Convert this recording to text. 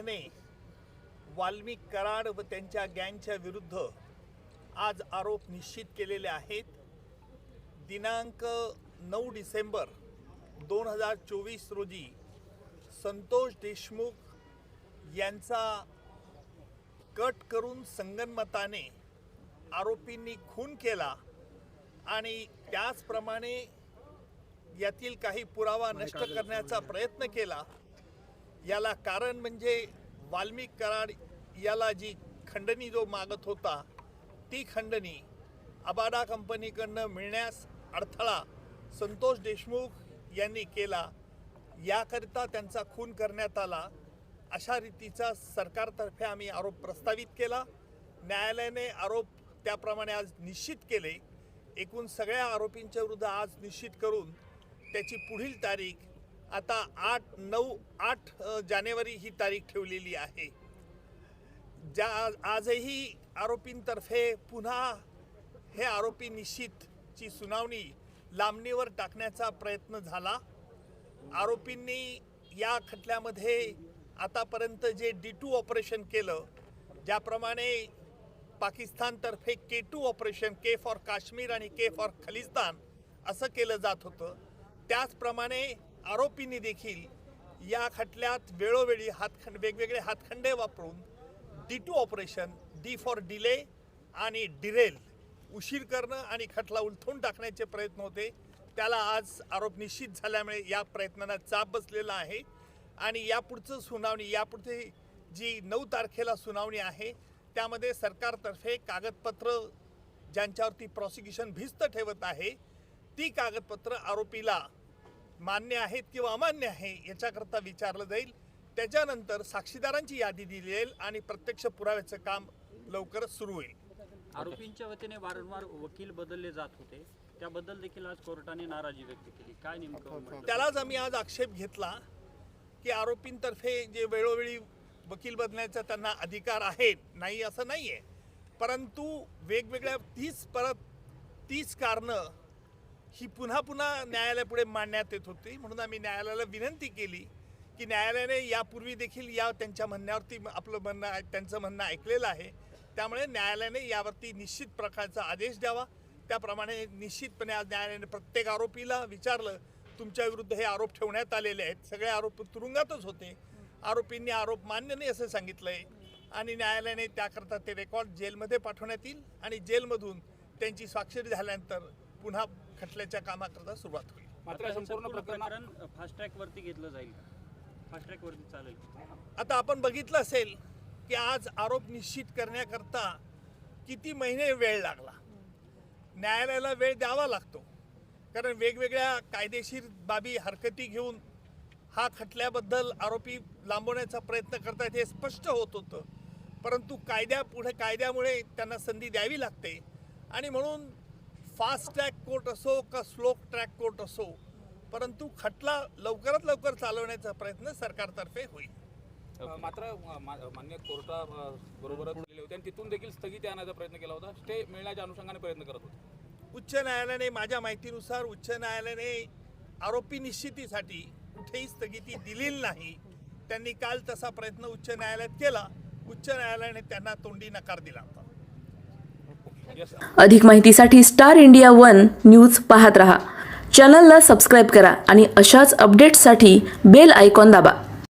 न्यायालयाने वाल्मिक कराड व त्यांच्या गँगच्या विरुद्ध आज आरोप निश्चित केलेले आहेत। दिनांक 9 डिसेंबर 2024 रोजी संतोष देशमुख यांचा कट करून संगनमताने आरोपींनी खून केला आणि त्याचप्रमाणे यातील काही पुरावा नष्ट करण्याचा प्रयत्न केला। याला कारण म्हणजे वाल्मिक कराड याला जी खंडणी जो मागत होता ती खंडणी अबाडा कंपनीकडनं मिळण्यास अडथळा संतोष देशमुख यांनी केला। याकरिता त्यांचा खून करण्यात आला अशा रीतीचा सरकारतर्फे आम्ही आरोप प्रस्तावित केला। न्यायालयाने आरोप त्याप्रमाणे आज निश्चित केले। एकूण सगळ्या आरोपींच्या विरुद्ध आज निश्चित करून त्याची पुढील तारीख आता 8 जानेवारी ही तारीख ठेवलेली आहे। आजही आरोपींतर्फे पुन्हा हे आरोपी निश्चितची सुनावणी लांबणीवर टाकण्याचा प्रयत्न झाला। आरोपींनी या खटल्यामध्ये आतापर्यंत जे D2 ऑपरेशन केलं, ज्याप्रमाणे पाकिस्तानतर्फे K2 operation, K for Kashmir आणि K फॉर खलिस्तान असं केलं जात होतं, त्याचप्रमाणे आरोपींनी देखील या खटल्यात वेळोवेळी वेगवेगळे हातखंडे वापरून D2 operation, D for delay आणि डिरेल, उशीर करणं आणि खटला उलथून टाकण्याचे प्रयत्न होते। त्याला आज आरोप निश्चित झाल्यामुळे या प्रयत्नांना चाप बसलेला आहे आणि यापुढचं सुनावणी, यापुढे जी 9 तारखेला सुनावणी आहे त्यामध्ये सरकारतर्फे कागदपत्र ज्यांच्यावरती प्रॉसिक्युशन भिस्त ठेवत आहे ती कागदपत्र आरोपीला मान्य आहेत किंवा अमान्य आहे याच्याकरता विचारलं जाईल। त्याच्यानंतर साक्षीदारांची यादी दिली जाईल आणि प्रत्यक्ष पुराव्याचं काम लवकरच सुरू होईल। आरोपींच्या वतीने वारंवार वकील बदलले जात होते, त्याबद्दल देखील आज कोर्टाने नाराजी व्यक्त केली। काय नेमकं? त्यालाच आम्ही आज आक्षेप घेतला की आरोपींतर्फे जे वेळोवेळी वकील बदलण्याचा त्यांना अधिकार आहे, नाही असं नाही आहे, परंतु वेगवेगळ्या 30 कारणं ही पुन्हा पुन्हा न्यायालयापुढे मांडण्यात येत होती। म्हणून आम्ही न्यायालयाला विनंती केली की न्यायालयाने यापूर्वी देखील त्यांच्या म्हणण्यावरती त्यांचं म्हणणं ऐकलेलं आहे, त्यामुळे न्यायालयाने यावरती निश्चित प्रकारचा आदेश द्यावा। त्याप्रमाणे निश्चितपणे आज न्यायालयाने प्रत्येक आरोपीला विचारलं, तुमच्या विरुद्ध हे आरोप ठेवण्यात आलेले आहेत, सगळे आरोप तुरुंगातच होते, आरोपींनी आरोप मान्य नाही असं सांगितलंय आणि न्यायालयाने त्याकरता ते रेकॉर्ड जेलमध्ये पाठवण्यात येईल आणि जेलमधून त्यांची स्वाक्षरी झाल्यानंतर पुन्हा खटल्याच्या कामाकरता सुरुवात होईल। मात्र संपूर्ण प्रकरण फास्ट ट्रॅक वरती घेतलं जाईल, फास्ट ट्रॅक वरती चालेल। आता आपण बघितलं असेल की आज आरोप निश्चित करण्याकरता किती महिने वेळ लागला। न्यायालयाला वेळ द्यावा लागतो कारण वेगवेगळ्या कायदेशीर बाबी हरकती घेऊन हा खटल्याबद्दल आरोपी लांबवण्याचा प्रयत्न करतात हे स्पष्ट होत होतं, परंतु कायद्यामुळे त्यांना संधी द्यावी लागते आणि म्हणून फास्ट ट्रॅक कोर्ट असो का स्लो ट्रॅक कोर्ट असो, परंतु खटला लवकरात लवकर चालवण्याचा प्रयत्न सरकारतर्फे होईल। मात्र मान्य कोर्टाबरोबरच गेले होते आणि तिथून देखील स्थगिती आणायचा प्रयत्न केला होता, स्टे मिळण्याच्या अनुषंगाने प्रयत्न करत होते। उच्च न्यायालयाने, माझ्या माहितीनुसार उच्च न्यायालयाने आरोपी निश्चितीसाठी कुठेही स्थगिती दिलेली नाही। त्यांनी काल तसा प्रयत्न उच्च न्यायालयात केला, उच्च न्यायालयाने त्यांना तोंडी नकार दिला होता। अधिक माहितीसाठी स्टार इंडिया 1 न्यूज पाहत रहा। चॅनलला सबस्क्राईब करा आणि अशाच अपडेट्ससाठी बेल आयकॉन दाबा।